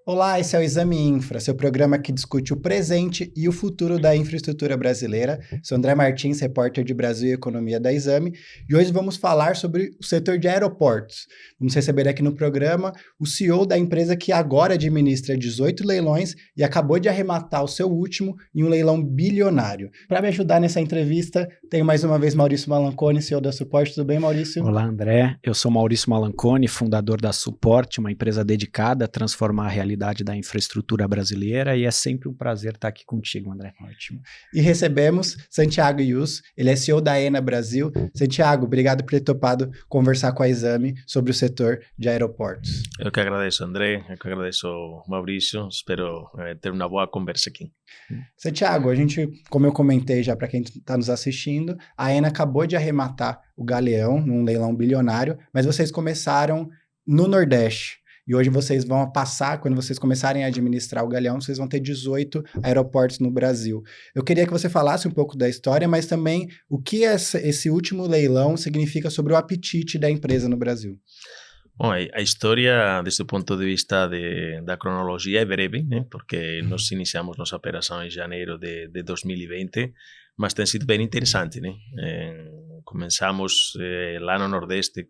Olá, esse é o Exame Infra, seu programa que discute o presente e o futuro da infraestrutura brasileira. Sou André Martins, repórter de Brasil e Economia da Exame, e hoje vamos falar sobre o setor de aeroportos. Vamos receber aqui no programa o CEO da empresa que agora administra 18 leilões e acabou de arrematar o seu último em um leilão bilionário. Para me ajudar nessa entrevista, tenho mais uma vez Maurício Malanconi, CEO da Suporte. Tudo bem, Maurício? Olá, André. Eu sou Maurício Malanconi, fundador da Suporte, uma empresa dedicada a transformar a realidade da infraestrutura brasileira, e é sempre um prazer estar aqui contigo, André. Ótimo. E recebemos Santiago Yus, ele é CEO da Aena Brasil. Santiago, obrigado por ter topado conversar com a Exame sobre o setor de aeroportos. Eu que agradeço, André, eu que agradeço, Maurício, espero ter uma boa conversa aqui. Santiago, a gente, como eu comentei já para quem está nos assistindo, a Aena acabou de arrematar o Galeão num leilão bilionário, mas vocês começaram no Nordeste. E hoje vocês vão passar, quando vocês começarem a administrar o Galeão, vocês vão ter 18 aeroportos no Brasil. Eu queria que você falasse um pouco da história, mas também o que esse último leilão significa sobre o apetite da empresa no Brasil. Bom, a história, desde o ponto de vista da cronologia, é breve, né? Porque nós iniciamos nossa operação em janeiro de 2020, mas tem sido bem interessante, né? Começamos lá no Nordeste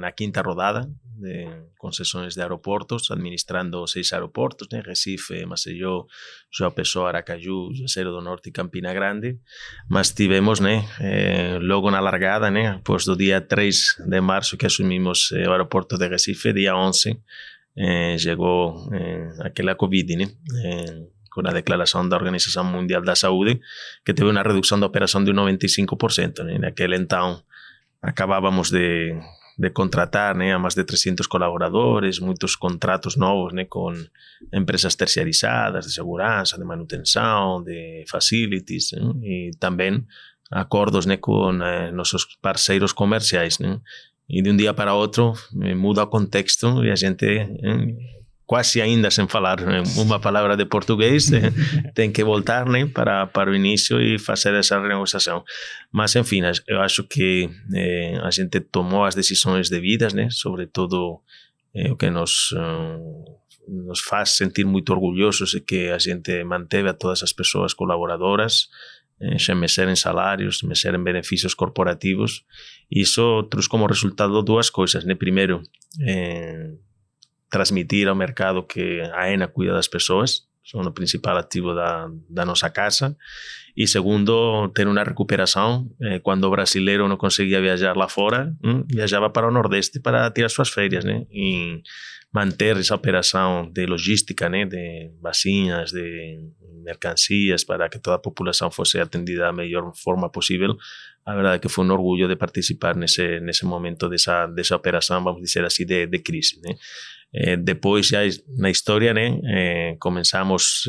na quinta rodada de concessões de aeroportos, administrando 6 aeroportos, né? Recife, Maceió, João Pessoa, Aracaju, Juazeiro do Norte e Campina Grande, mas tivemos, né, logo na largada, né, após do dia 3 de março que assumimos o aeroporto de Recife, dia 11, chegou aquela Covid, né? Com a declaração da Organização Mundial da Saúde, que teve uma redução da operação de 95%. Né? Naquele então, acabávamos de contratar, né, a mais de 300 colaboradores, muitos contratos novos, né, com empresas terciarizadas de segurança, de manutenção, de facilities, né, e também acordos, né, com nossos parceiros comerciais. Né? E de um dia para outro muda o contexto e a gente... quase ainda sem falar uma palavra de português, tem que voltar, né, para o início e fazer essa renegociação. Mas, enfim, eu acho que a gente tomou as decisões devidas, né, sobretudo o que nos faz sentir muito orgulhosos é que a gente manteve a todas as pessoas colaboradoras, sem mexer em salários, sem mexer em benefícios corporativos. Isso trouxe como resultado duas coisas, né? Primeiro, transmitir ao mercado que a Aena cuida das pessoas, são o principal ativo da nossa casa. E segundo, ter uma recuperação. Quando o brasileiro não conseguia viajar lá fora, viajava para o Nordeste para tirar suas férias, né? E manter essa operação de logística, né? De vacinas, de mercancias, para que toda a população fosse atendida da melhor forma possível. A verdade é que foi um orgulho de participar nesse momento dessa operação, vamos dizer assim, de crise, né? Depois, já na história, né, começamos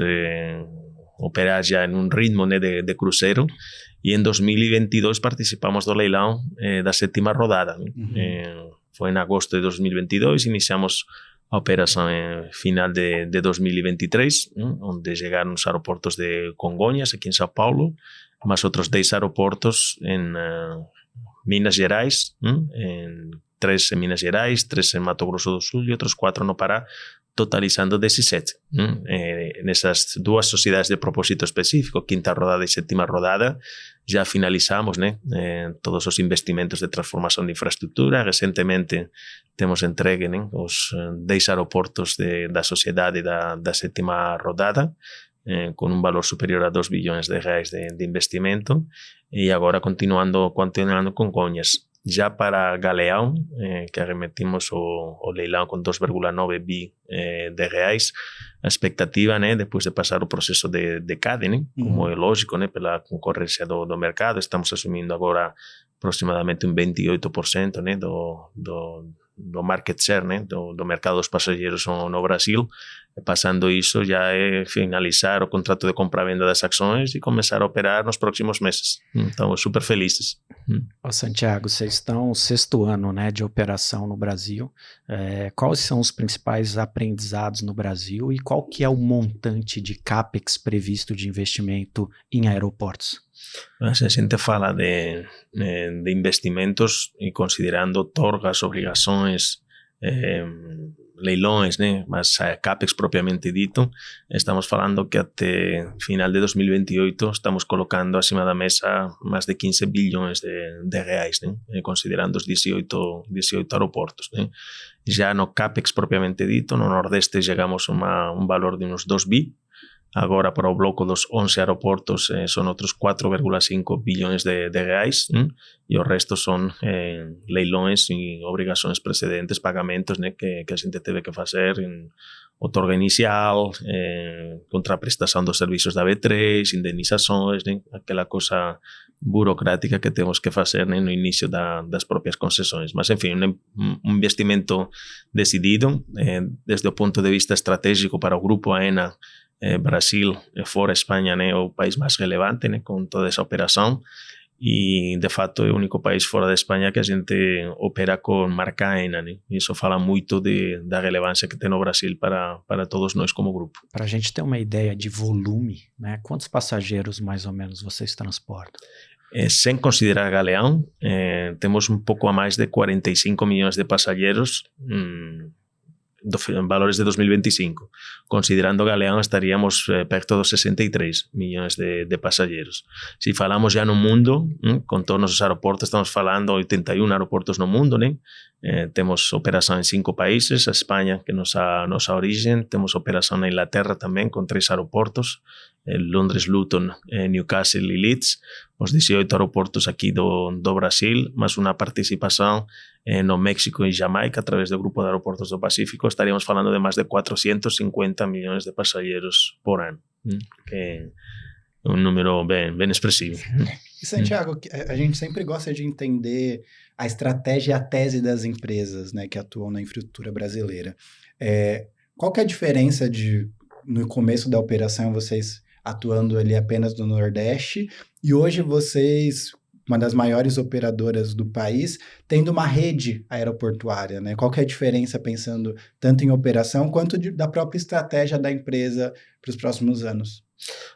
a operar já em um ritmo, né, de cruzeiro, e em 2022 participamos do leilão da 7ª rodada. Né? Foi em agosto de 2022, iniciamos a operação final de 2023, onde chegaram os aeroportos de Congonhas, aqui em São Paulo, mais outros 10 aeroportos em Minas Gerais, em 3 em Minas Gerais, 3 em Mato Grosso do Sul e outros 4 no Pará, totalizando 17. Nessas duas sociedades de propósito específico, quinta rodada e 7ª rodada, já finalizamos, né, todos os investimentos de transformação de infraestrutura. Recentemente temos entregue, né, os 10 aeroportos da sociedade da 7ª rodada, com um valor superior a 2 bilhões de reais de investimento, e agora continuando com Congonhas. Já para Galeão, que arremetimos o leilão com 2,9 bi de reais, a expectativa, né, depois de passar o processo de CADE, né, como é lógico, né, pela concorrência do mercado, estamos assumindo agora aproximadamente 28%, né, do market share, né, do mercado dos passageiros no Brasil. Passando isso, já é finalizar o contrato de compra-venda das ações e começar a operar nos próximos meses. Estamos super felizes. Santiago, vocês estão no 6º ano, né, de operação no Brasil. Quais são os principais aprendizados no Brasil e qual que é o montante de CAPEX previsto de investimento em aeroportos? Se a gente fala de investimentos e considerando torgas, obrigações, leilões, né? Mas a CAPEX propriamente dito, estamos falando que até final de 2028 estamos colocando acima da mesa mais de 15 bilhões de reais, né? Considerando os 18 aeroportos, né? Já no CAPEX propriamente dito, no Nordeste chegamos a um valor de uns 2 bi. Agora, para o bloco dos 11 aeroportos, são outros 4,5 bilhões de reais, e o resto são leilões e obrigações precedentes, pagamentos, né, que a gente teve que fazer em outorga inicial, contraprestação dos serviços da B3, indenizações, né, aquela coisa burocrática que temos que fazer, né, no início das próprias concessões. Mas, enfim, um investimento decidido desde o ponto de vista estratégico para o grupo AENA. Brasil, fora Espanha, né, é o país mais relevante, né, com toda essa operação, e de fato é o único país fora da Espanha que a gente opera com marca AENA, né? Isso fala muito da relevância que tem no Brasil para todos nós como grupo. Para a gente ter uma ideia de volume, né, quantos passageiros mais ou menos vocês transportam? Sem considerar Galeão, temos um pouco a mais de 45 milhões de passageiros, valores de 2025. Considerando Galeão, estaríamos perto dos 63 milhões de passageiros. Se falamos já no mundo, com todos os aeroportos, estamos falando 81 aeroportos no mundo, né? Temos operação em 5 países, a Espanha, que é nossa origem, temos operação na Inglaterra também, com 3 aeroportos, Londres, Luton, Newcastle e Leeds, os 18 aeroportos aqui do Brasil, mas uma participação no México e Jamaica, através do Grupo de Aeroportos do Pacífico, estaríamos falando de mais de 450 milhões de passageiros por ano, que é um número bem expressivo. E, Santiago, a gente sempre gosta de entender a estratégia e a tese das empresas, né, que atuam na infraestrutura brasileira. Qual que é a diferença no começo da operação, vocês atuando ali apenas no Nordeste, e hoje vocês, uma das maiores operadoras do país, tendo uma rede aeroportuária, né? Qual que é a diferença pensando tanto em operação quanto da própria estratégia da empresa para os próximos anos?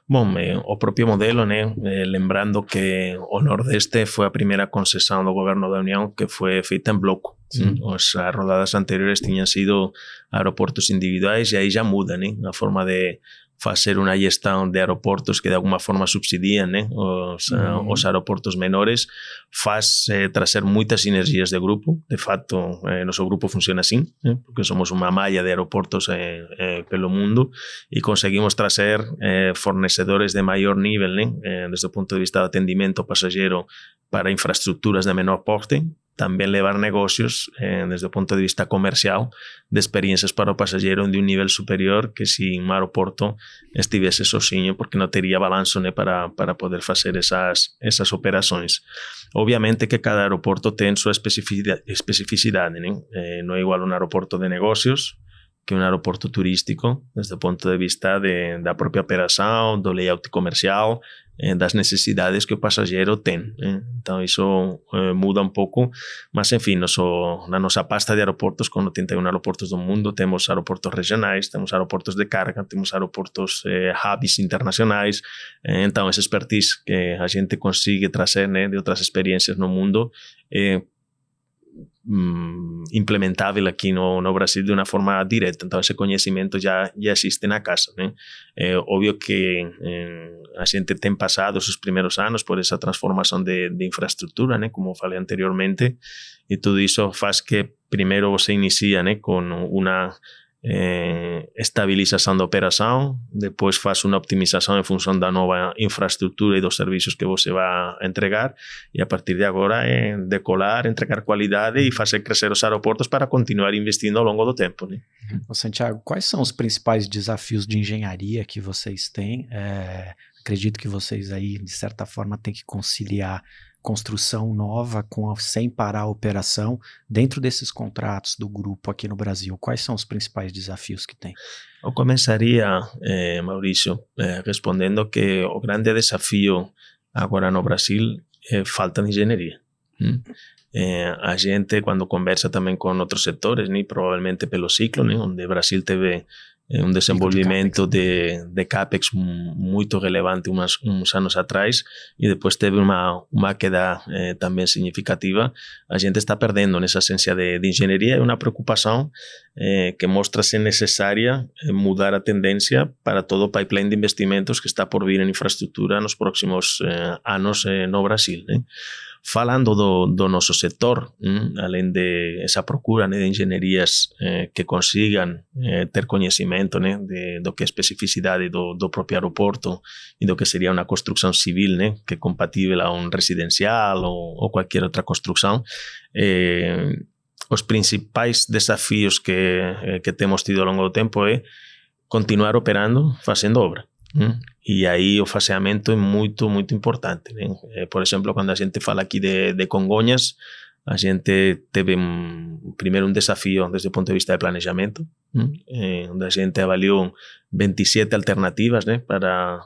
Bom, o próprio modelo, né? Lembrando que o Nordeste foi a primeira concessão do governo da União que foi feita em bloco. As rodadas anteriores tinham sido aeroportos individuais e aí já muda, né? A forma de fazer uma gestão de aeroportos que de alguma forma subsidiam, né, os aeroportos menores, faz trazer muitas sinergias de grupo. De fato, nosso grupo funciona assim, porque somos uma malha de aeroportos pelo mundo e conseguimos trazer fornecedores de maior nível, né, desde o ponto de vista de atendimento ao passageiro para infraestruturas de menor porte, também levar negócios desde o ponto de vista comercial de experiências para o passageiro de um nível superior que se um aeroporto estivesse sozinho, porque não teria balanço, né, para poder fazer essas operações. Obviamente que cada aeroporto tem sua especificidade, né? Não é igual um aeroporto de negócios que um aeroporto turístico, desde o ponto de vista da própria operação, do layout comercial, das necessidades que o passageiro tem. Então, isso muda um pouco, mas, enfim, na nossa pasta de aeroportos, com 81 aeroportos do mundo, temos aeroportos regionais, temos aeroportos de carga, temos aeroportos hubs internacionais. Então, essa expertise que a gente consegue trazer, né, de outras experiências no mundo, implementável aqui no Brasil de uma forma direta. Então, esse conhecimento já existe na casa, né? É óbvio que a gente tem passado os primeiros anos por essa transformação de infraestrutura, né? Como falei anteriormente, e tudo isso faz que primeiro você inicia, né, com uma estabilização da operação, depois faz uma optimização em função da nova infraestrutura e dos serviços que você vai entregar, e a partir de agora é decolar, entregar qualidade e fazer crescer os aeroportos para continuar investindo ao longo do tempo, né? Santiago, quais são os principais desafios de engenharia que vocês têm? Acredito que vocês aí, de certa forma, têm que conciliar construção nova sem parar a operação dentro desses contratos do grupo aqui no Brasil. Quais são os principais desafios que tem? Eu começaria, Maurício, respondendo que o grande desafio agora no Brasil é falta de engenharia. A gente, quando conversa também com outros setores, né, provavelmente pelo ciclo, né, onde o Brasil teve desenvolvimento de CAPEX muito relevante uns anos atrás e depois teve uma queda também significativa. A gente está perdendo nessa essência de engenharia. É uma preocupação que mostra-se necessária mudar a tendência para todo o pipeline de investimentos que está por vir em infraestrutura nos próximos anos no Brasil, né? Falando do nosso setor, além de essa procura, né, de engenharias que consigam ter conhecimento, né, do que é especificidade do próprio aeroporto e do que seria uma construção civil, né, que é compatível a um residencial ou qualquer outra construção, os principais desafios que temos tido ao longo do tempo é continuar operando, fazendo obra. E aí o faseamento é muito, muito importante, né? Por exemplo, quando a gente fala aqui de Congonhas, a gente teve primeiro desafio desde o ponto de vista de planejamento, onde a gente avaliou 27 alternativas, né,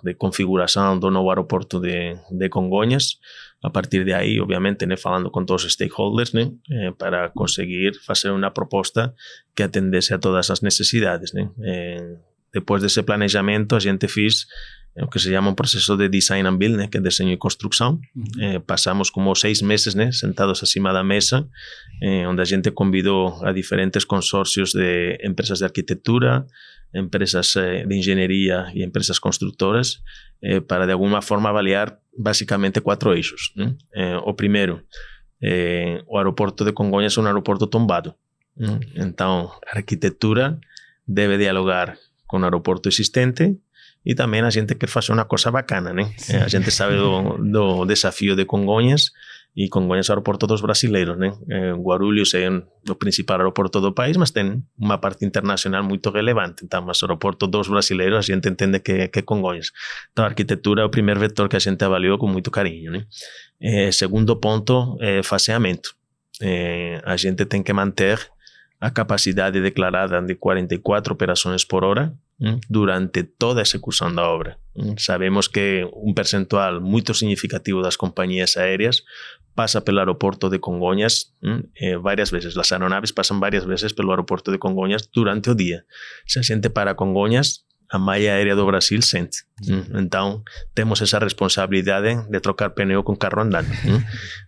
de configuração do novo aeroporto de Congonhas. A partir de aí, obviamente, né, falando com todos os stakeholders, né, para conseguir fazer uma proposta que atendesse a todas as necessidades, né. Depois desse planejamento, a gente fez o que se chama um processo de design and build, né, que é desenho e construção. Passamos como 6 meses, né, sentados acima da mesa, onde a gente convidou a diferentes consórcios de empresas de arquitetura, empresas de engenharia e empresas construtoras, para de alguma forma avaliar basicamente 4 eixos, né? O primeiro, o aeroporto de Congonhas é um aeroporto tombado. Então, a arquitetura deve dialogar com o aeroporto existente e também a gente quer fazer uma coisa bacana, né? A gente sabe do desafio de Congonhas e Congonhas é o aeroporto dos brasileiros, né? Guarulhos é o principal aeroporto do país, mas tem uma parte internacional muito relevante. Então, mas o aeroporto dos brasileiros a gente entende que é Congonhas. Então, a arquitetura é o primeiro vetor que a gente avaliou com muito carinho, né? Segundo ponto, faseamento. A gente tem que manter a capacidade declarada de 44 operações por hora durante toda a execução da obra. Sabemos que um percentual muito significativo das companhias aéreas passa pelo aeroporto de Congonhas várias vezes. As aeronaves passam várias vezes pelo aeroporto de Congonhas durante o dia. Se a gente para Congonhas, a malha aérea do Brasil sente. Então, temos essa responsabilidade de trocar pneu com carro andando.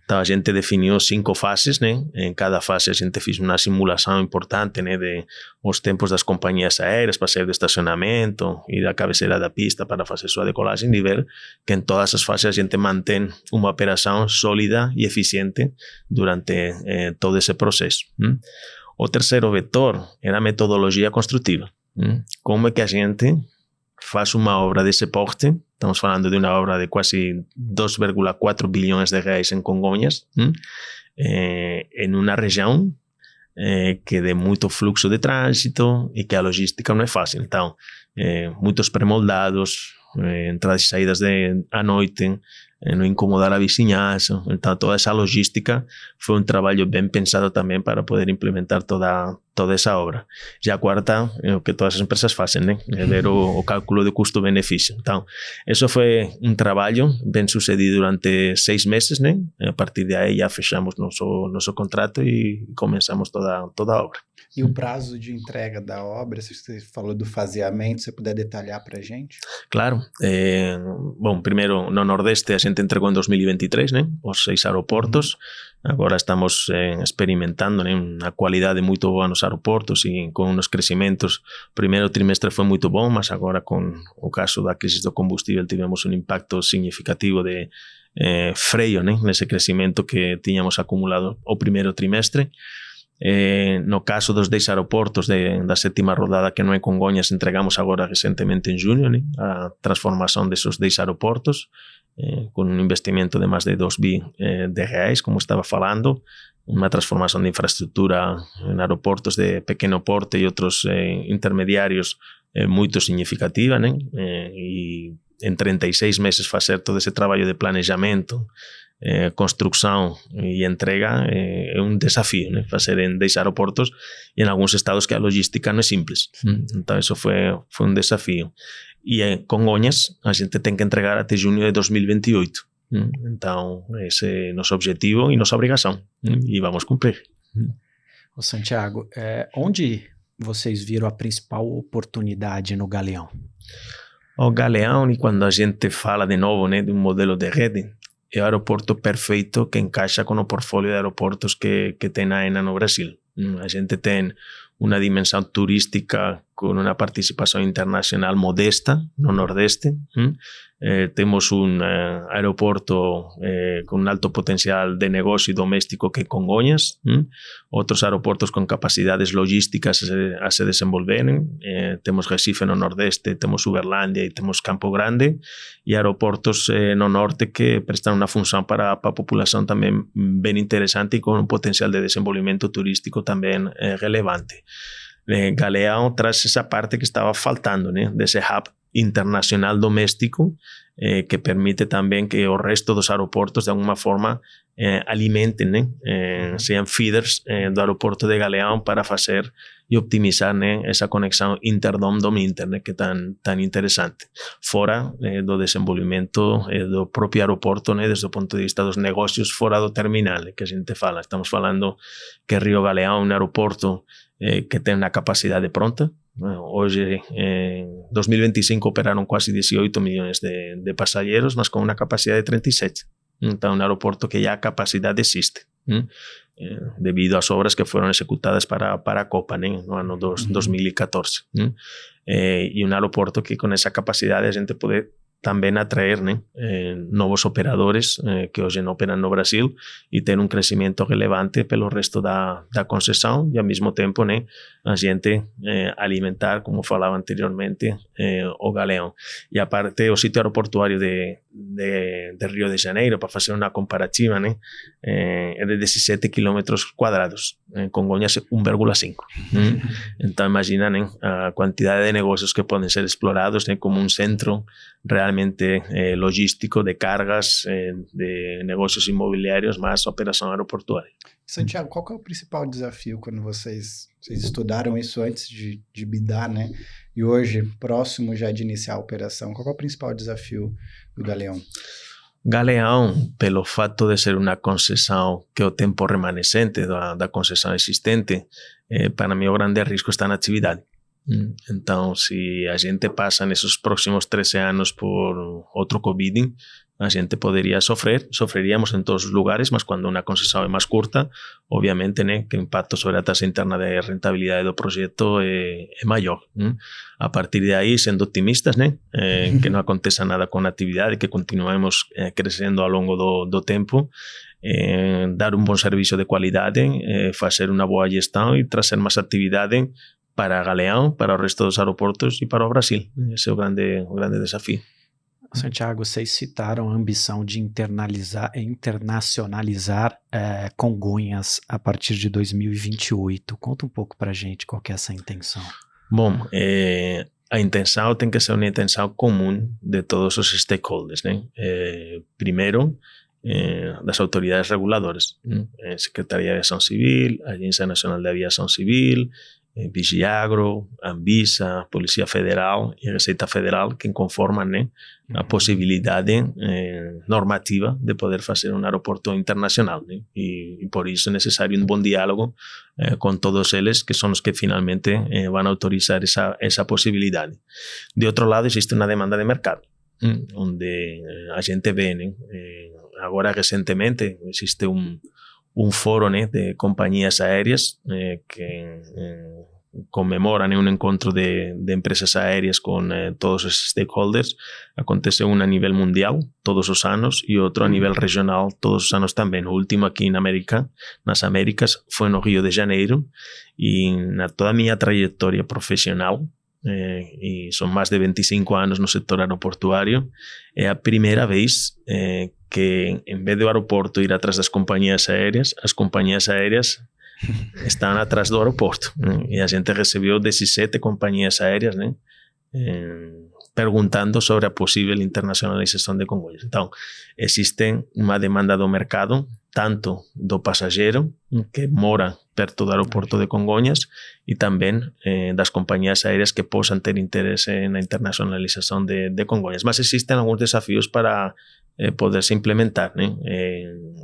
Então, a gente definiu 5 fases, né? Em cada fase, a gente fez uma simulação importante, né, de os tempos das companhias aéreas para sair do estacionamento, ir à cabeceira da pista para fazer sua decolagem e ver que em todas as fases a gente mantém uma operação sólida e eficiente durante todo esse processo. O terceiro vetor era a metodologia construtiva. Como é que a gente faz uma obra desse porte? Estamos falando de uma obra de quase 2,4 bilhões de reais em Congonhas, em uma região que dê muito fluxo de trânsito e que a logística não é fácil. Então, muitos pré-moldados, entradas e saídas à noite, não incomodar a vizinhança. Então, toda essa logística foi um trabalho bem pensado também para poder implementar toda essa obra. Já a quarta é o que todas as empresas fazem, né? É ver o cálculo de custo-benefício. Então, isso foi um trabalho bem sucedido durante 6 meses, né? A partir de aí já fechamos nosso contrato e começamos toda a obra. E o prazo de entrega da obra, se você falou do faseamento, se você puder detalhar para a gente? Claro. Bom, primeiro, no Nordeste a gente entregou em 2023, né? Os 6 aeroportos. Agora estamos experimentando, né, uma qualidade muito boa nos aeroportos e com uns crescimentos. O primeiro trimestre foi muito bom, mas agora com o caso da crise do combustível tivemos um impacto significativo de freio, né, nesse crescimento que tínhamos acumulado o primeiro trimestre. No caso dos 10 aeroportos da 7ª rodada que não é Congonhas, entregamos agora recentemente em junho, né, a transformação desses 10 aeroportos com um investimento de mais de 2 bi de reais, como estava falando, uma transformação de infraestrutura em aeroportos de pequeno porte e outros intermediários muito significativa, né, e em 36 meses fazer todo esse trabalho de planejamento, construção e entrega é um desafio, né? Fazer em 10 aeroportos e em alguns estados que a logística não é simples. Então isso foi um desafio. E em Congonhas a gente tem que entregar até junho de 2028. Então esse é nosso objetivo e nossa obrigação, e vamos cumprir. Ô Santiago, onde vocês viram a principal oportunidade no Galeão? O Galeão, e quando a gente fala de novo, né, de um modelo de rede, é o aeroporto perfeito que encaixa com o portfólio de aeroportos que tem a AENA no Brasil. A gente tem uma dimensão turística com uma participação internacional modesta no Nordeste. Temos um aeroporto com um alto potencial de negócio doméstico que é Congonhas. Outros aeroportos com capacidades logísticas a se desenvolverem. Temos Recife no Nordeste, temos Uberlândia e temos Campo Grande. E aeroportos no Norte que prestam uma função para a população também bem interessante e com um potencial de desenvolvimento turístico também relevante. Galeão traz essa parte que estava faltando, né, desse hub internacional doméstico que permite também que o resto dos aeroportos de alguma forma alimentem, né, sejam feeders do aeroporto de Galeão para fazer e optimizar, né, essa conexão interdom-dom-inter, né, que é tão interessante. Fora do desenvolvimento do próprio aeroporto, né, desde o ponto de vista dos negócios fora do terminal, que a gente fala. Estamos falando que Rio Galeão é um aeroporto que tem uma capacidade pronta. Hoje, em 2025, operaram quase 18 milhões de passageiros, mas com uma capacidade de 37. Então, um aeroporto que já a capacidade existe, devido às obras que foram executadas para a Copa, né, no ano 2014. E um aeroporto que com essa capacidade a gente pode também atrair, né, novos operadores que hoje não operam no Brasil e ter um crescimento relevante pelo resto da concessão e, ao mesmo tempo, né, a gente alimentar, como falava anteriormente, o Galeão. E a parte, o sítio aeroportuário de Rio de Janeiro, para fazer uma comparativa, né, é de 17 quilômetros quadrados. Congonhas é 1,5. Então, imagina, né, a quantidade de negócios que podem ser explorados, né, como um centro realmente logístico de cargas, de negócios imobiliários, mais operação aeroportuária. Santiago, qual que é o principal desafio quando vocês estudaram isso antes de bidar, né? E hoje, próximo já de iniciar a operação, qual que é o principal desafio do Galeão? Galeão, pelo fato de ser uma concessão que é o tempo remanescente da concessão existente, para mim o grande risco está na atividade. Então, se a gente passa nesses próximos 13 anos por outro Covid, a gente poderia sofreríamos em todos os lugares, mas quando uma concessão é mais curta, obviamente, né, que o impacto sobre a taxa interna de rentabilidade do projeto é maior. A partir de aí, sendo otimistas, né, que não aconteça nada com a atividade, que continuemos crescendo ao longo do tempo, dar um bom serviço de qualidade, fazer uma boa gestão e trazer mais atividade para Galeão, para o resto dos aeroportos e para o Brasil. Esse é o grande desafio. Santiago, vocês citaram a ambição de internacionalizar Congonhas a partir de 2028. Conta um pouco para a gente qual que é essa intenção. Bom, a intenção tem que ser uma intenção comum de todos os stakeholders, né? Primeiro, das autoridades reguladoras, Secretaria de Aviação Civil, Agência Nacional de Aviação Civil, Vigiagro, Anvisa, Polícia Federal e Receita Federal, que conformam, né, a possibilidade normativa de poder fazer um aeroporto internacional, né? E por isso é necessário um bom diálogo com todos eles, que são os que finalmente vão autorizar essa possibilidade. De outro lado, existe uma demanda de mercado, onde a gente vê, né, agora recentemente existe um foro, né, de companhias aéreas que comemoram, né, um encontro de empresas aéreas com todos os stakeholders. Acontece um a nível mundial todos os anos e outro a nível regional todos os anos também. O último aqui nas Américas, foi no Rio de Janeiro, e na toda a minha trajetória profissional, e são mais de 25 anos no setor aeroportuário, é a primeira vez que, em vez do aeroporto ir atrás das companhias aéreas, as companhias aéreas estão atrás do aeroporto. E a gente recebeu 17 companhias aéreas, né, perguntando sobre a possível internacionalização de Congonhas. Então, existe uma demanda do mercado tanto do passageiro que mora perto do aeroporto de Congonhas e também das companhias aéreas que possam ter interesse na internacionalização de Congonhas. Mas existem alguns desafios para poder-se implementar, né?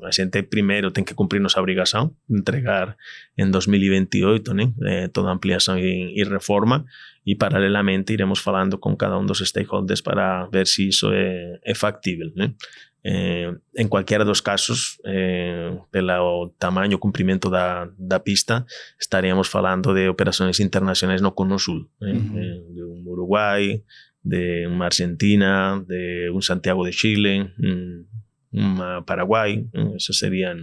A gente primeiro tem que cumprir nossa obrigação, entregar em 2028, né? Toda a ampliação e reforma, e paralelamente iremos falando com cada dos stakeholders para ver se isso é factível, né? Em qualquer dos casos, pelo tamanho e cumprimento da pista, estaríamos falando de operações internacionais no Cono Sul, de Uruguai, de uma Argentina, de Santiago de Chile, Paraguai. Esses seriam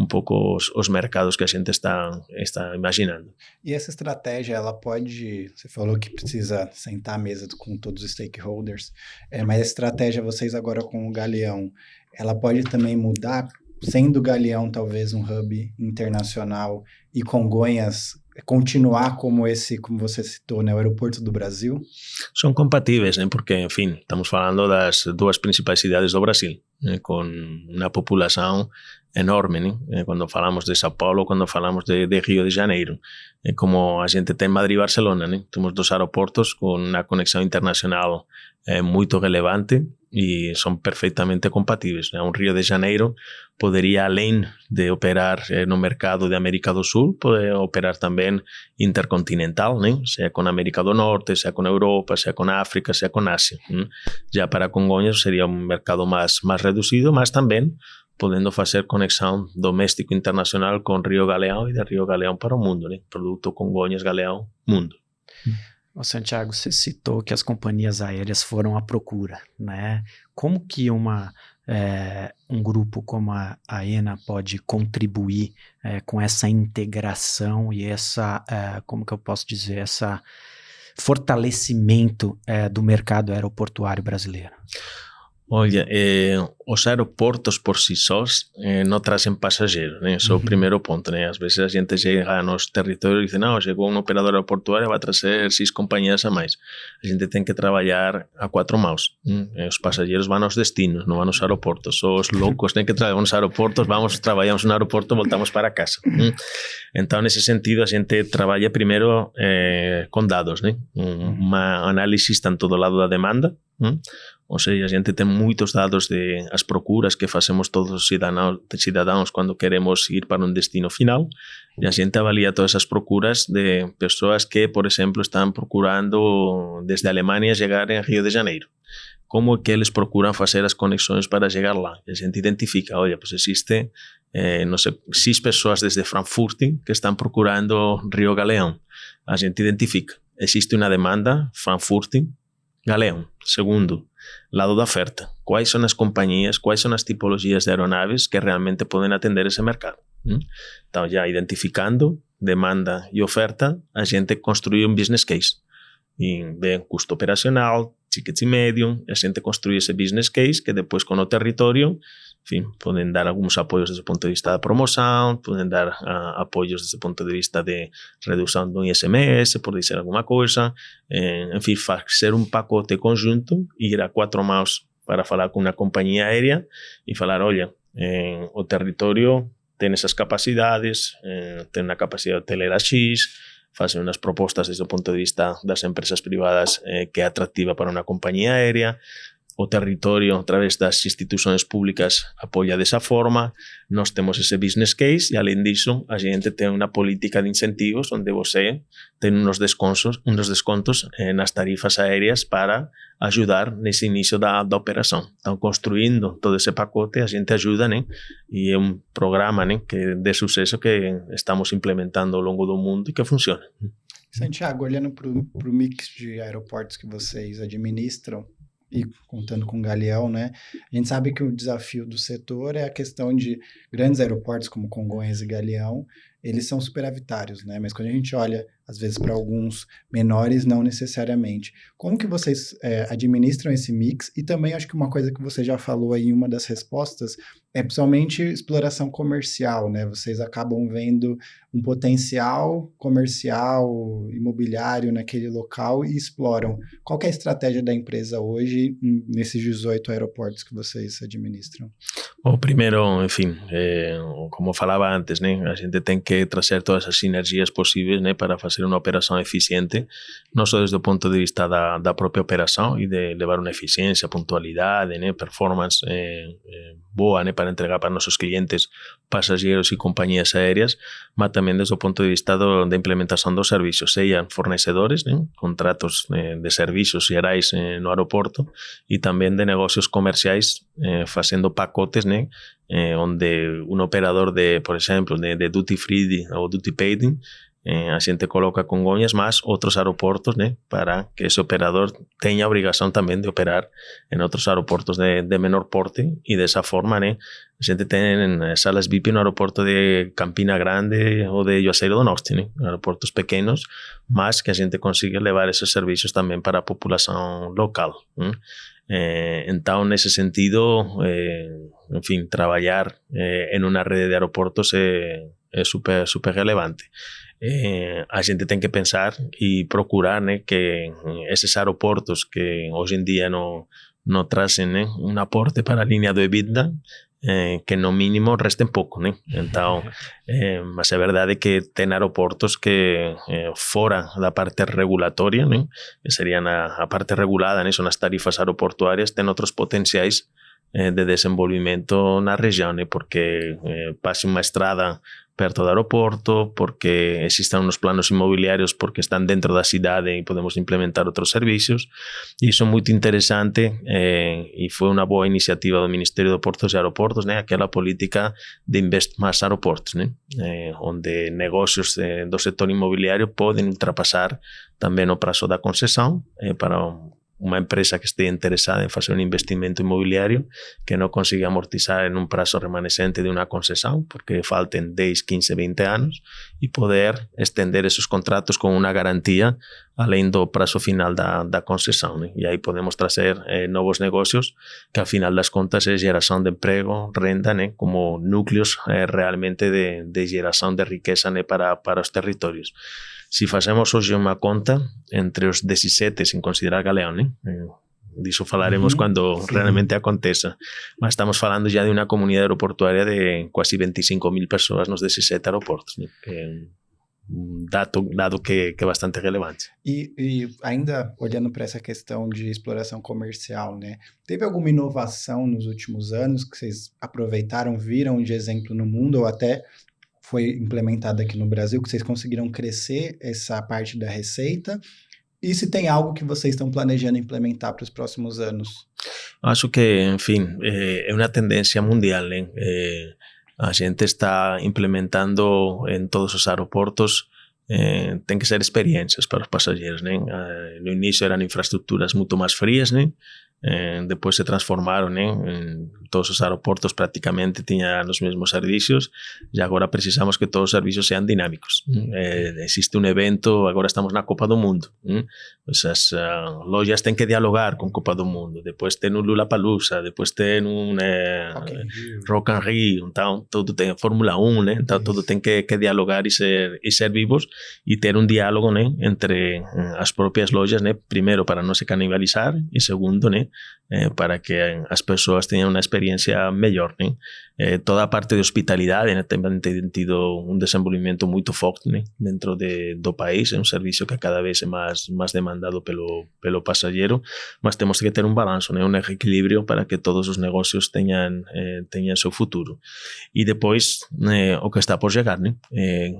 pouco os mercados que a gente está imaginando. E essa estratégia, ela pode... Você falou que precisa sentar à mesa com todos os stakeholders, mas a estratégia, vocês agora com o Galeão, ela pode também mudar, sendo o Galeão talvez um hub internacional e Congonhas continuar como você citou, né, o aeroporto do Brasil? São compatíveis, né, porque, enfim, estamos falando das duas principais cidades do Brasil, com uma população enorme, né? Quando falamos de São Paulo, quando falamos de Rio de Janeiro, como a gente tem Madrid e Barcelona, né? Temos dois aeroportos com uma conexão internacional muito relevante e são perfeitamente compatíveis, né? Rio de Janeiro poderia, além de operar no mercado de América do Sul, poder operar também intercontinental, né? Seja com a América do Norte, seja com a Europa, seja com a África, seja com a Ásia. Já para Congonhas seria um mercado mais reduzido, mas também podendo fazer conexão doméstico internacional com Rio Galeão e de Rio Galeão para o mundo, né? Produto Congonhas Galeão Mundo. Ô Santiago, você citou que as companhias aéreas foram à procura, né? Como que um grupo como a Aena pode contribuir com essa integração e como que eu posso dizer, essa fortalecimento do mercado aeroportuário brasileiro? Olha, os aeroportos por si sós não trazem passageiros, né? Esse é o primeiro ponto, né? Às vezes a gente chega nos territórios e diz, não, chegou um operador aeroportuário, vai trazer 6 companhias a mais. A gente tem que trabalhar a 4 mãos. Os passageiros vão aos destinos, não vão aos aeroportos. Só os loucos têm que trabalhar nos aeroportos, trabalhamos no aeroporto, voltamos para casa. Então, nesse sentido, a gente trabalha primeiro com dados, né? Uma análise tanto do lado da demanda, ou seja, a gente tem muitos dados de as procuras que fazemos todos os cidadãos quando queremos ir para um destino final, e a gente avalia todas as procuras de pessoas que, por exemplo, estão procurando desde a Alemanha chegar em Rio de Janeiro. Como é que eles procuram fazer as conexões para chegar lá? E a gente identifica, olha, pues existe, não sei, 6 pessoas desde Frankfurt que estão procurando Rio Galeão. A gente identifica, existe uma demanda Frankfurt Galeão. Segundo, lado da oferta. Quais são as companhias, quais são as tipologias de aeronaves que realmente podem atender esse mercado? Então, já identificando demanda e oferta, a gente construi um business case. E de custo operacional, ticket e médio, a gente construi esse business case que depois com o território, enfim, podem dar alguns apoios desde o ponto de vista da promoção, podem dar apoios desde o ponto de vista de redução do ICMS, por dizer alguma coisa, enfim, fazer um pacote conjunto, ir a 4 mãos para falar com uma companhia aérea e falar, olha, o território tem essas capacidades, tem uma capacidade hoteleira X, fazem umas propostas desde o ponto de vista das empresas privadas que é atrativa para uma companhia aérea, o território, através das instituições públicas, apoia dessa forma, nós temos esse business case e, além disso, a gente tem uma política de incentivos onde você tem uns descontos nas tarifas aéreas para ajudar nesse início da operação. Então, construindo todo esse pacote, a gente ajuda, né? E é um programa, né, de sucesso que estamos implementando ao longo do mundo e que funciona. Santiago, olhando para o mix de aeroportos que vocês administram, e contando com o Galeão, né? A gente sabe que o desafio do setor é a questão de grandes aeroportos como Congonhas e Galeão eles são superavitários, né? Mas quando a gente olha, às vezes, para alguns menores, não necessariamente. Como que vocês administram esse mix? E também acho que uma coisa que você já falou aí em uma das respostas é principalmente exploração comercial, né? Vocês acabam vendo um potencial comercial, imobiliário naquele local e exploram. Qual que é a estratégia da empresa hoje nesses 18 aeroportos que vocês administram? Bom, primeiro, enfim, como falava antes, né, a gente tem que trazer todas as sinergias possíveis, né, para fazer uma operação eficiente, não só desde o ponto de vista da própria operação e de levar uma eficiência, pontualidade, né, performance boa, né, para entregar para nossos clientes, passageiros e companhias aéreas, mas também desde o ponto de vista da implementação dos serviços, sejam fornecedores, né, contratos de serviços gerais no aeroporto e também de negócios comerciais, fazendo pacotes, né, onde um operador de, por exemplo, de duty free ou duty paid, a gente coloca Congonhas más outros aeroportos, né, para que esse operador tenha a obrigação também de operar em outros aeroportos de menor porte e dessa forma, né, a gente tem salas VIP no aeroporto de Campina Grande ou de Juazeiro do Norte, né, aeroportos pequenos, mas que a gente consiga levar esses serviços também para a população local, né? Então, nesse sentido, enfim, trabalhar em uma rede de aeroportos é super, super relevante. A gente tem que pensar e procurar, né, que esses aeroportos que hoje em dia não trazem, né, um aporte para a linha do EBITDA, que no mínimo restem pouco, né? Então, mas é verdade que tem aeroportos que fora da parte regulatória, né, que seriam a parte regulada, né, são as tarifas aeroportuárias, tem outros potenciais de desenvolvimento na região, né, porque passa uma estrada perto do aeroporto, porque existem uns planos imobiliários porque estão dentro da cidade e podemos implementar outros serviços. E isso é muito interessante e foi uma boa iniciativa do Ministério de Portos e Aeroportos, né? Aquela política de Invest Mais Aeroportos, né? Onde negócios do setor imobiliário podem ultrapassar também o prazo da concessão para uma empresa que esteja interessada em fazer um investimento imobiliário que não consiga amortizar em um prazo remanescente de uma concessão, porque faltem 10, 15, 20 anos, e poder estender esses contratos com uma garantia além do prazo final da concessão, né? E aí podemos trazer novos negócios que, ao final das contas, é geração de emprego, renda, né? Como núcleos realmente de geração de riqueza, né? para os territórios. Se fazemos hoje uma conta entre os 17, sem considerar Galeão, né? Disso falaremos quando realmente aconteça. Mas estamos falando já de uma comunidade aeroportuária de quase 25.000 pessoas nos 17 aeroportos, né? Que é um dado que é bastante relevante. E ainda olhando para essa questão de exploração comercial, né? Teve alguma inovação nos últimos anos que vocês aproveitaram, viram de exemplo no mundo ou até foi implementada aqui no Brasil, que vocês conseguiram crescer essa parte da receita? E se tem algo que vocês estão planejando implementar para os próximos anos? Acho que, enfim, é uma tendência mundial, né? A gente está implementando em todos os aeroportos, tem que ser experiências para os passageiros, né? No início eram infraestruturas muito mais frias, né? Depois se transformaram, né? Em todos os aeroportos praticamente tinham os mesmos serviços e agora precisamos que todos os serviços sejam dinâmicos. Existe um evento, agora estamos na Copa do Mundo. As lojas têm que dialogar com a Copa do Mundo, depois tem um Lollapalooza, depois tem um Rock in Rio, então tudo tem Fórmula 1, né? Então tudo tem que dialogar e ser vivos e ter um diálogo, né? Entre as próprias lojas, né? Primeiro para não se canibalizar e segundo, né? Para que as pessoas tenham uma experiência melhor, né? Toda a parte de hospitalidade, né? Também tem tido um desenvolvimento muito forte, né? Dentro do país, é um serviço que cada vez é mais demandado pelo passageiro, mas temos que ter um balanço, né? Um equilíbrio para que todos os negócios tenham seu futuro. E depois, o que está por chegar, né?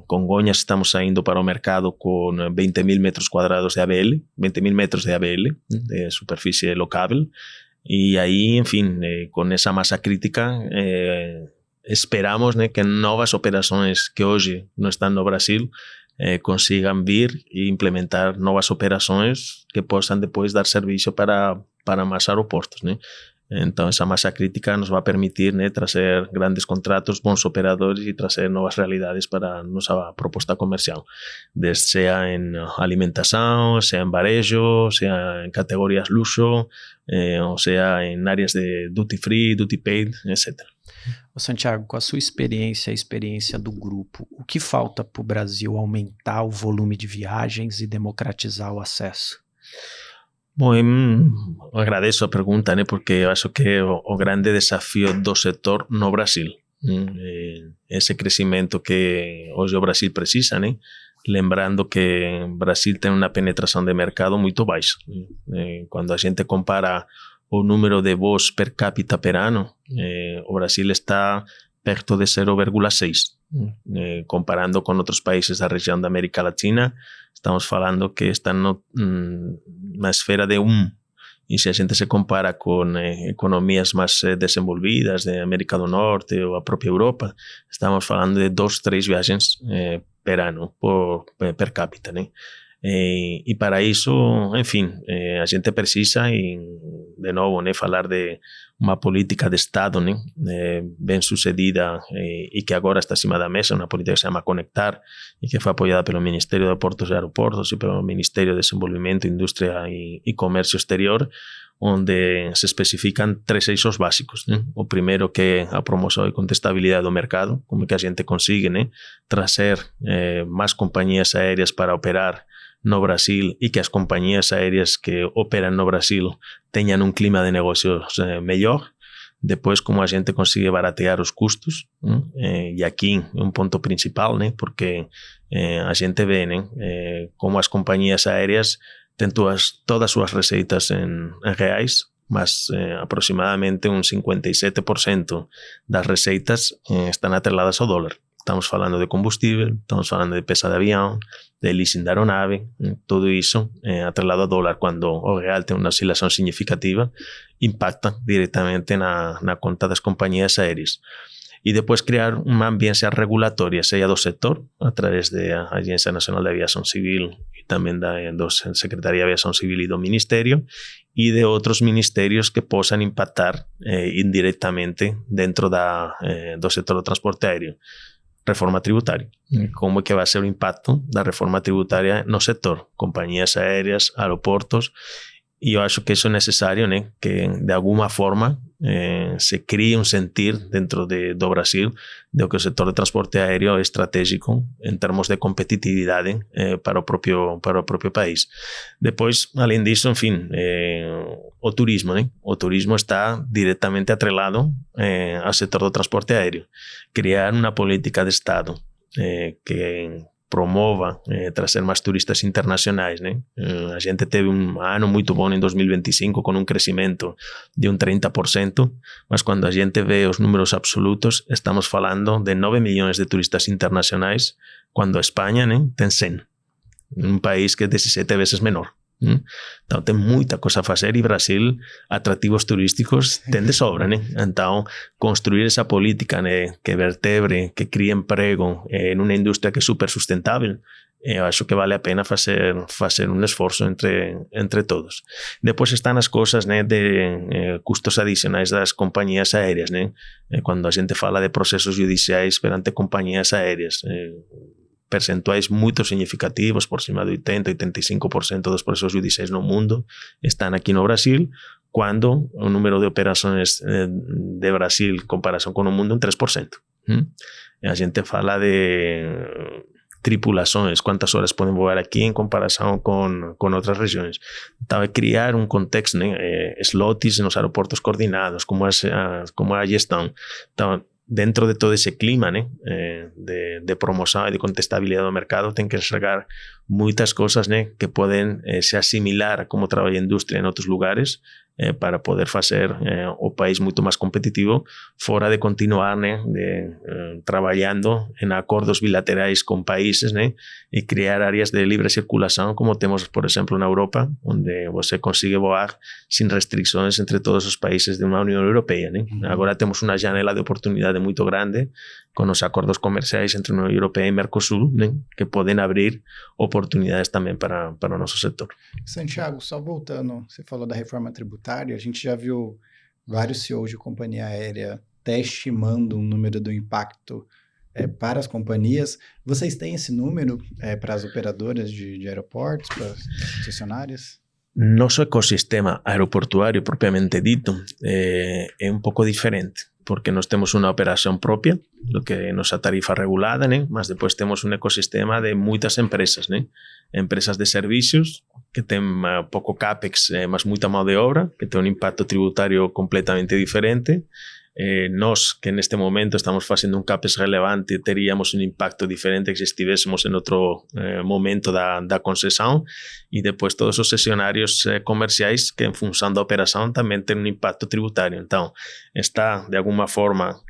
Congonhas estamos saindo para o mercado com 20.000 metros quadrados de ABL, 20.000 metros de ABL, de superfície locável. E aí, enfim, com essa massa crítica, esperamos, né, que novas operações que hoje não estão no Brasil consigam vir e implementar novas operações que possam depois dar serviço para mais aeroportos, né? Então, essa massa crítica nos vai permitir, né, trazer grandes contratos, bons operadores e trazer novas realidades para a nossa proposta comercial, desde seja em alimentação, seja em varejo, seja em categorias luxo, ou seja em áreas de duty free, duty paid, etc. Ô Santiago, com a sua experiência, a experiência do grupo, o que falta para o Brasil aumentar o volume de viagens e democratizar o acesso? Bom, agradeço a pergunta, né, porque eu acho que é o grande desafio do setor no Brasil. Esse crescimento que hoje o Brasil precisa, né? Lembrando que o Brasil tem uma penetração de mercado muito baixa. Quando a gente compara o número de voos per capita per ano, o Brasil está perto de 0,6. Comparando com outros países da região da América Latina, estamos falando que estão na esfera de 1. E se a gente se compara com economias mais desenvolvidas, de América do Norte ou a própria Europa, estamos falando de 2, 3 viagens per ano, per capita, né? E para isso, enfim, a gente precisa, de novo, né, falar de uma política de Estado, né, bem sucedida e que agora está acima da mesa, uma política que se chama Conectar e que foi apoiada pelo Ministério de Portos e Aeroportos e pelo Ministério de Desenvolvimento, Indústria e Comércio Exterior, onde se especifican 3 eixos básicos, né? O primeiro que é a promoção e contestabilidade do mercado, como que a gente consigue, né, trazer mais companhias aéreas para operar no Brasil e que as companhias aéreas que operam no Brasil tenham um clima de negócios melhor. Depois, como a gente consegue baratear os custos, e aqui é um ponto principal, né, porque a gente vê, né, como as companhias aéreas têm todas as suas receitas em reais, mas aproximadamente um 57% das receitas estão atreladas ao dólar. Estamos falando de combustível, estamos falando de peça de avião, de leasing de aeronave, tudo isso atrelado ao dólar. Quando o real tem uma oscilação significativa, impacta diretamente na conta das companhias aéreas. E depois criar uma ambiência regulatória, seja do setor, através da Agência Nacional de Aviação Civil e também da Secretaria de Aviação Civil e do Ministério, e de outros ministérios que possam impactar indiretamente dentro do setor do transporte aéreo. Reforma tributária. Como é que vai ser o impacto da reforma tributária no setor? Companhias aéreas, aeroportos, e eu acho que isso é necessário, né? Que de alguma forma se crie um sentir dentro do Brasil de que o setor de transporte aéreo é estratégico em termos de competitividade para o próprio país. Depois, além disso, enfim, o turismo, né? O turismo está diretamente atrelado ao setor do transporte aéreo. Criar uma política de Estado que promova trazer mais turistas internacionais, né? A gente teve um ano muito bom em 2025 com um crescimento de 30%, mas quando a gente vê os números absolutos, estamos falando de 9 milhões de turistas internacionais, quando a Espanha, né, tem 100, um país que é 17 vezes menor. Então tem muita coisa a fazer e Brasil, atrativos turísticos, tem de sobra, né? Então construir essa política, né, que vertebre, que crie emprego em uma indústria que é super sustentável, eu acho que vale a pena fazer um esforço entre todos. Depois estão as coisas, né, de custos adicionais das companhias aéreas, né? Quando a gente fala de processos judiciais perante companhias aéreas, percentuais muito significativos, por cima de 80%, 85% dos processos judiciais no mundo estão aqui no Brasil, quando o número de operações de Brasil em comparação com o mundo é 3%. A gente fala de tripulações, quantas horas podem voar aqui em comparação com outras regiões. Então, é criar um contexto, né, slots nos aeroportos coordenados, como a gestão. Então, dentro de todo esse clima, né, de promoção e de contestabilidade do mercado, tem que enxergar muitas coisas, né, que podem se assimilar a como trabalha a indústria em outros lugares, para poder fazer o país muito mais competitivo, fora de continuar, né, trabalhando em acordos bilaterais com países, né, e criar áreas de livre circulação, como temos, por exemplo, na Europa, onde você consegue voar sem restrições entre todos os países de uma União Europeia, né? Agora temos uma janela de oportunidade muito grande com os acordos comerciais entre a União Europeia e Mercosul, né, que podem abrir oportunidades também para o nosso setor. Santiago, só voltando, você falou da reforma tributária, a gente já viu vários CEOs de companhia aérea até estimando um número do impacto para as companhias. Vocês têm esse número para as operadoras de aeroportos, para as concessionárias? Nosso ecosistema aeroportuario propiamente dito é un pouco diferente, porque nós temos unha operación propia, lo que é nosa tarifa regulada, né? Mas depois temos un ecosistema de moitas empresas, né? Empresas de servicios que ten pouco CAPEX, mas moita mão de obra, que ten un impacto tributario completamente diferente. Nós, que neste momento estamos facendo un CAPEX relevante, teríamos un impacto diferente que se estivésemos en outro momento da concesión, e depois todos os cesionarios comerciais que en función da operación tamén ten un impacto tributario. Então, está de alguma forma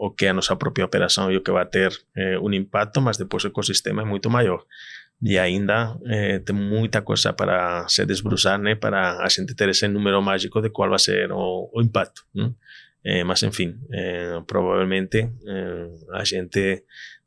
o que é a nosa propia operación e o que vai ter un impacto, mas depois o ecosistema é moito maior. E ainda tem muita coisa para se desbruzar, né, para a gente ter ese número mágico de qual vai ser o impacto, né? Mas, enfim, provavelmente a gente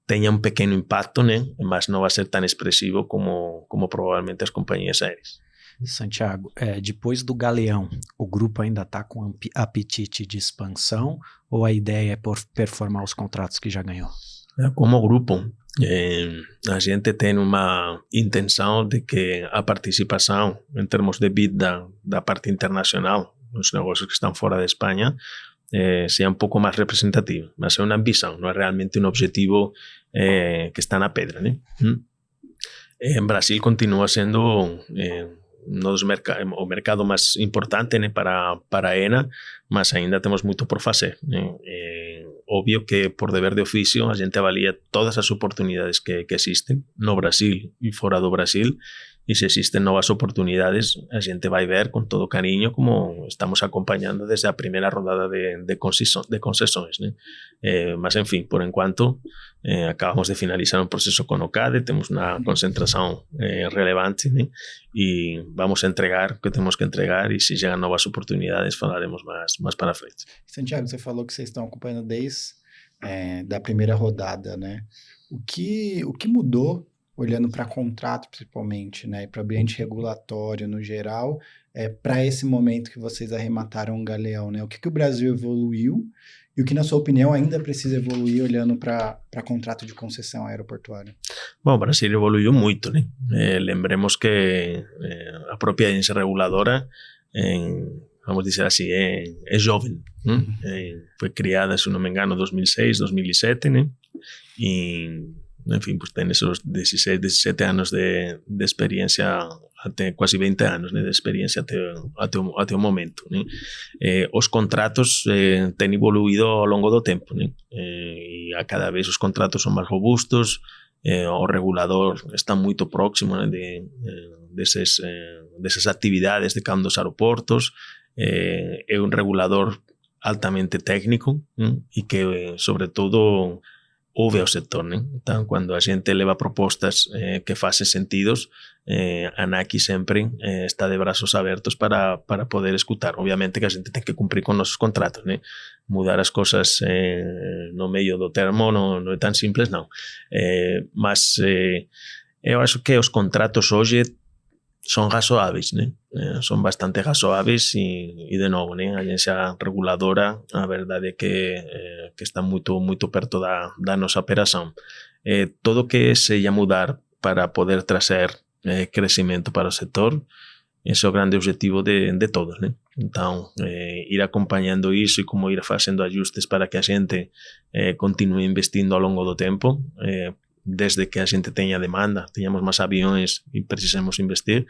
tenha um pequeno impacto, né? Mas não vai ser tão expressivo como provavelmente as companhias aéreas. Santiago, depois do Galeão, o grupo ainda está com apetite de expansão ou a ideia é performar os contratos que já ganhou? Como grupo, a gente tem uma intenção de que a participação em termos de bid da parte internacional, os negócios que estão fora da Espanha, sea un pouco máis representativo, mas é unha ambición, non é realmente un objetivo que está na pedra, né? En Brasil continúa sendo o mercado máis importante, né, para a ENA, mas ainda temos moito por facer, né? Obvio que por deber de oficio a gente avalia todas as oportunidades que existen no Brasil e fora do Brasil, e se existen novas oportunidades a gente vai ver con todo cariño como estamos acompañando desde a primeira rodada de concesões, né? Mas, enfim, por enquanto acabamos de finalizar un proceso con OCADE, temos unha concentración relevante, né? E vamos a entregar o que temos que entregar, e se chegan novas oportunidades falaremos mais para frente. Santiago, você falou que vocês estão acompanhando desde da primeira rodada, né? O que mudou, olhando para contrato principalmente, né, e para o ambiente regulatório no geral, para esse momento que vocês arremataram o Galeão, né? O que o Brasil evoluiu e o que, na sua opinião, ainda precisa evoluir olhando para contrato de concessão aeroportuária? Bom, o Brasil evoluiu muito, né? Lembremos que a própria agência reguladora, vamos dizer assim, é jovem, né? Foi criada, se não me engano, em 2006, 2007, né? E, enfim, pues tem esos 16, 17 anos de experiência, até quase 20 anos, né, de experiência até o momento, né? Os contratos têm evoluído ao longo do tempo, né? E a cada vez os contratos são mais robustos, o regulador está muito próximo, né, dessas atividades de cada um dos aeroportos, é um regulador altamente técnico, né? E que, sobretudo, ouve ao sector, né? Então, quando a gente leva propostas que fazem sentidos, a ANAC sempre está de braços abertos para poder escutar. Obviamente que a gente tem que cumprir com nossos contratos, né? Mudar as coisas no meio do termo não é tão simples, não. Mas eu acho que os contratos hoje são razoáveis, né? São bastante razoáveis e de novo, né? A agência reguladora, a verdade é que está muito perto da nossa operação. Todo que seja mudar para poder trazer crescimento para o setor, esse é o grande objetivo de todos, né? Então, ir acompanhando isso e como ir fazendo ajustes para que a gente continue investindo ao longo do tempo, desde que a gente tenha demanda, tenhamos mais aviões e precisamos investir,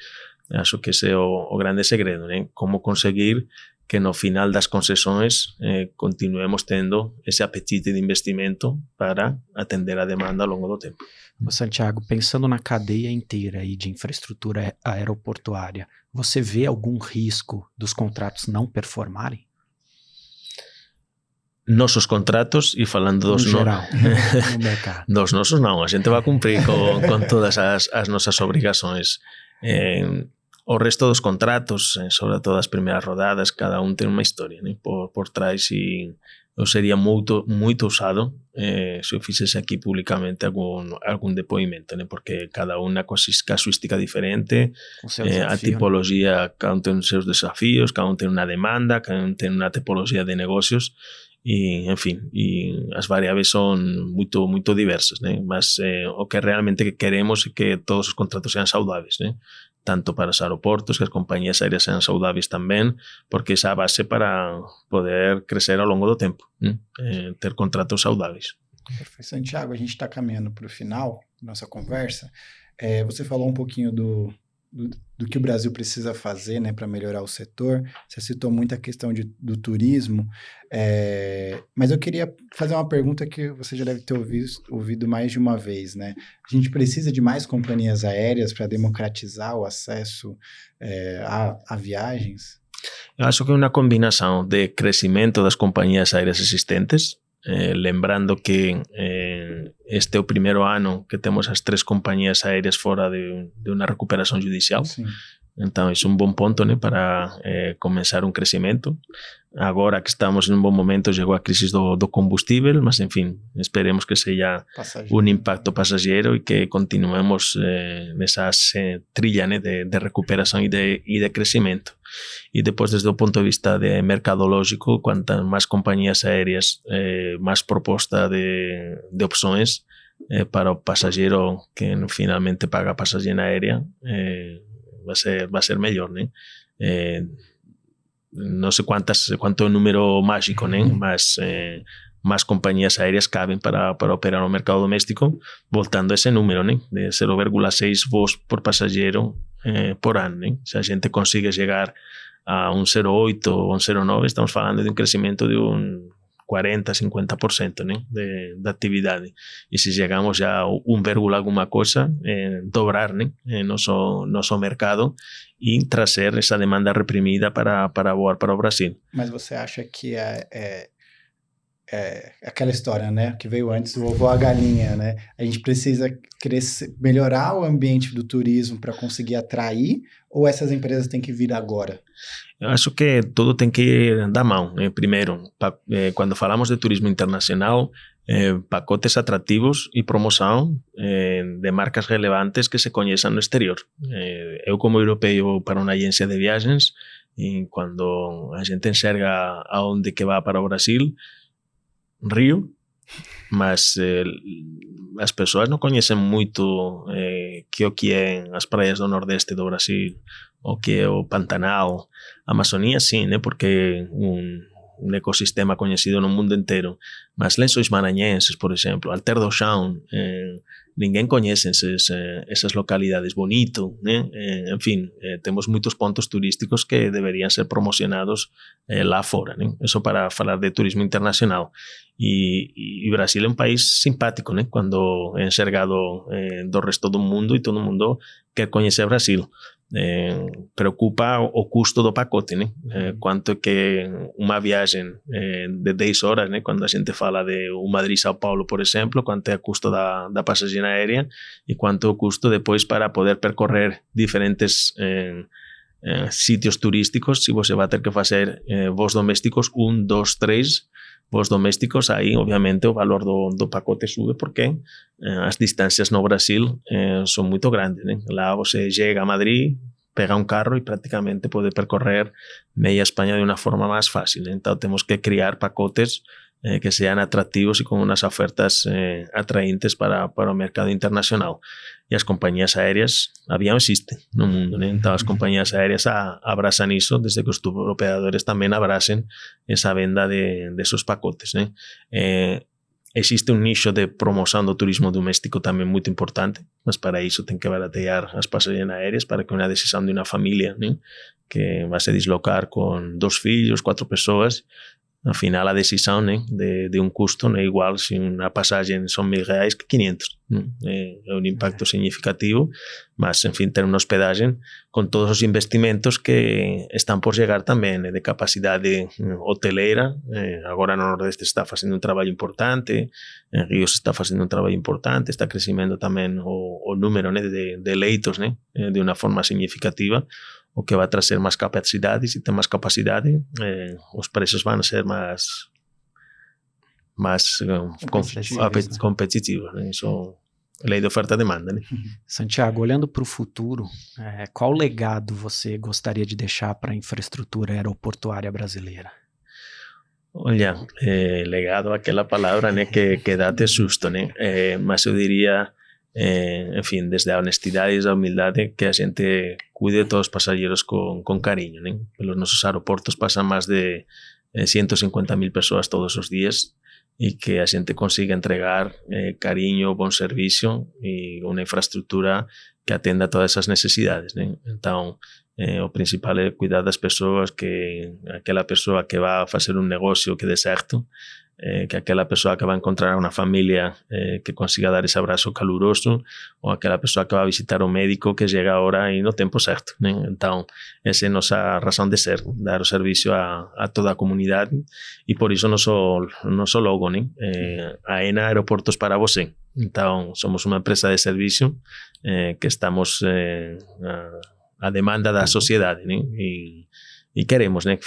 acho que esse é o grande segredo, né? Como conseguir que no final das concessões continuemos tendo esse apetite de investimento para atender a demanda ao longo do tempo. Santiago, pensando na cadeia inteira aí de infraestrutura aeroportuária, você vê algum risco dos contratos não performarem? Nossos contratos, e falando dos geral, no mercado. Dos nossos não, a gente vai cumprir com todas as nossas obrigações. O resto dos contratos, sobre todo as primeiras rodadas, cada um tem uma história, né, por trás, e eu seria muito ousado se eu fizesse aqui publicamente algum depoimento, né, porque cada um é casuística diferente, Com seu a desafio, né? tipologia, cada um tem os seus desafios, cada um tem uma demanda, cada um tem uma tipologia de negócios, e, enfim, e as variáveis são muito diversas, né? Mas o que realmente queremos é que todos os contratos sejam saudáveis, né? Tanto para os aeroportos, que as companhias aéreas sejam saudáveis também, porque essa é a base para poder crescer ao longo do tempo, né? Ter contratos saudáveis. Perfeito. Santiago, a gente está caminhando para o final da nossa conversa. Você falou um pouquinho do que o Brasil precisa fazer, né, para melhorar o setor. Você citou muito a questão do turismo, mas eu queria fazer uma pergunta que você já deve ter ouvido mais de uma vez, né? A gente precisa de mais companhias aéreas para democratizar o acesso a viagens? Eu acho que é uma combinação de crescimento das companhias aéreas existentes, lembrando que este é o primeiro ano que temos as 3 companhias aéreas fora de uma recuperação judicial. Sim. Então, isso é um bom ponto, né, para começar um crescimento. Agora que estamos em um bom momento, chegou a crise do combustível, mas, enfim, esperemos que seja um impacto passageiro e que continuemos nessa trilha, né, de recuperação e de crescimento. E depois, desde o ponto de vista mercadológico, quantas mais companhias aéreas, mais proposta de opções para o passageiro que finalmente paga a passagem aérea, vai ser melhor, né? Não sei quanto é o número mágico, né? Mas mais companhias aéreas cabem para operar no mercado doméstico, voltando a esse número, né? De 0,6 voos por passageiro por ano, né? Se a gente consegue chegar a 0,8 ou 0,9, estamos falando de um crescimento de 40, 50%, né, da atividade. E se chegamos já a 1, alguma coisa, dobrar, né, nosso mercado e trazer essa demanda reprimida para voar para o Brasil. Mas você acha que aquela história, né, que veio antes do ovo ou a galinha, né? A gente precisa melhorar o ambiente do turismo para conseguir atrair, ou essas empresas têm que vir agora? Eu acho que tudo tem que ir da mão, né? Primeiro, quando falamos de turismo internacional, pacotes atrativos e promoção de marcas relevantes que se conheçam no exterior. Eu, como europeu, para uma agência de viagens, e quando a gente enxerga aonde que vai para o Brasil, Rio, mas as pessoas não conhecem muito o que é as praias do Nordeste do Brasil, o que é o Pantanal. A Amazônia, sim, né, porque um ecossistema conhecido no mundo inteiro. Mas Lençóis Maranhenses, por exemplo, Alter do Chão, ninguém conhece essas localidades. Bonito, né? Enfim, temos muitos pontos turísticos que deveriam ser promocionados lá fora, né? Isso para falar de turismo internacional. E o Brasil é um país simpático, né? Quando é enxergado do resto do mundo, e todo mundo quer conhecer o Brasil. Preocupa o custo do pacote, né? Quanto que uma viagem de 10 horas, né? Quando a gente fala de um Madrid-São Paulo, por exemplo, quanto é o custo da passagem aérea e quanto é o custo depois para poder percorrer diferentes sítios turísticos, se você vai ter que fazer voos domésticos, 1, 2, 3 voos domésticos, aí obviamente o valor do pacote sube porque as distâncias no Brasil são muito grandes, né? Lá você chega a Madrid, pega um carro e praticamente pode percorrer meia Espanha de uma forma mais fácil, né? Então temos que criar pacotes que sejam atrativos e com umas ofertas atraentes para o mercado internacional. E as companhias aéreas, avião existe no mundo, né? Então as companhias aéreas abraçam isso, desde que os operadores também abracem essa venda de seus pacotes, né? Existe um nicho de promoção do turismo doméstico também muito importante, mas para isso tem que baratear as passagens aéreas para que uma decisão de uma família, né, que vai se deslocar com 2 filhos, 4 pessoas, afinal a decisão, né, de um custo não é igual se uma passagem são R$1.000 que 500. Né? É um impacto significativo, mas, enfim, ter uma hospedagem com todos os investimentos que estão por chegar também, né, de capacidade hoteleira. Agora no Nordeste está fazendo um trabalho importante, em Rio se está fazendo um trabalho importante, está crescendo também o número, né, de leitos, né, de uma forma significativa. o que vai trazer mais capacidade. Se tem mais capacidade, os preços vão ser mais competitivos, né? Isso é lei de oferta e demanda, né? Santiago, olhando para o futuro, qual legado você gostaria de deixar para a infraestrutura aeroportuária brasileira? Olha, legado, aquela palavra, né, que dá até susto, né? Mas eu diria, enfim, desde a honestidade e a humildade, que a gente cuide de todos os passageiros com carinho, né? Pelos nossos aeroportos passam mais de 150.000 pessoas todos os dias, e que a gente consiga entregar carinho, bom serviço e uma infraestrutura que atenda a todas essas necessidades, né? Então, o principal é cuidar das pessoas, que aquela pessoa que vai fazer um negócio que dê certo, que aquela pessoa que vai encontrar uma família que consiga dar esse abraço caloroso, ou aquela pessoa que vai visitar o médico que chega a hora e no tempo certo, né? Então, essa é a nossa razão de ser, dar o serviço a toda a comunidade, e por isso nosso logo, né? AENA Aeroportos para você. Então, somos uma empresa de serviço que estamos a demanda da sociedade, né? E queremos, né,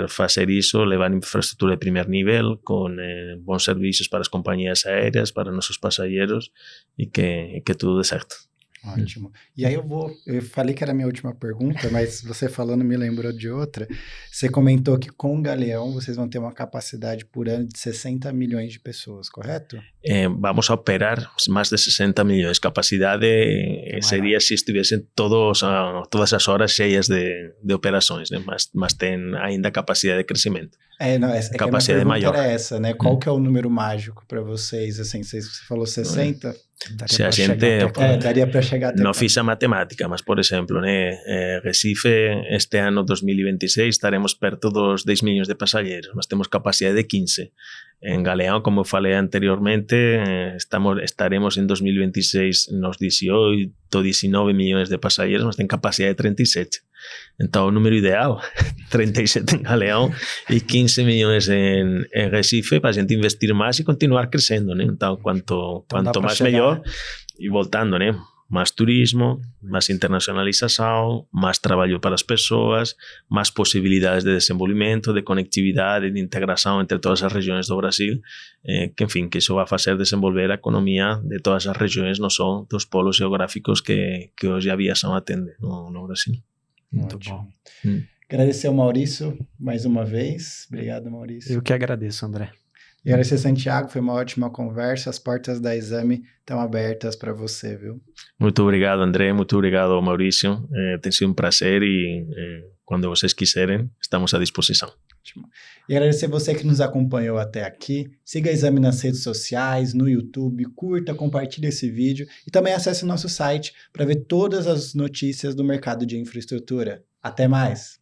fazer isso, levar infraestrutura de primeiro nível, com bons serviços para as companhias aéreas, para nossos passageiros, e que tudo dê certo. Ótimo. E aí eu falei que era a minha última pergunta, mas você falando me lembrou de outra. Você comentou que com o Galeão vocês vão ter uma capacidade por ano de 60 milhões de pessoas, correto? Vamos a operar mais de 60 milhões. Capacidade seria se estivessem todas as horas cheias de operações, né? Mas tem ainda capacidade de crescimento. Capacidade maior. Era essa, né? Qual que é o número mágico para vocês? Assim, você falou 60? Se a gente daria para chegar até não fiz a matemática, mas por exemplo, né, Recife este ano 2026 estaremos perto dos 10 milhões de passageiros, mas temos capacidade de 15. Em Galeão, como eu falei anteriormente, estaremos em 2026 nos 18, 19 milhões de passageiros, mas tem capacidade de 37. Então, o número ideal, 37 em Galeão e 15 milhões em Recife, para a gente investir mais e continuar crescendo, né? Então, quanto mais melhor. E voltando, né? Mais turismo, mais internacionalização, mais trabalho para as pessoas, mais possibilidades de desenvolvimento, de conectividade, de integração entre todas as regiões do Brasil, que, enfim, que isso vai fazer desenvolver a economia de todas as regiões, não só dos polos geográficos que hoje a aviação atende no Brasil. Muito Ótimo. bom. Agradecer ao Maurício mais uma vez. Obrigado, Maurício. Eu que agradeço, André. E agradecer, Santiago, foi uma ótima conversa. As portas da Exame estão abertas para você, viu? Muito obrigado, André. Muito obrigado, Maurício. Tem sido um prazer e quando vocês quiserem, estamos à disposição. Ótimo. E agradecer você que nos acompanhou até aqui. Siga a Exame nas redes sociais, no YouTube, curta, compartilhe esse vídeo e também acesse o nosso site para ver todas as notícias do mercado de infraestrutura. Até mais!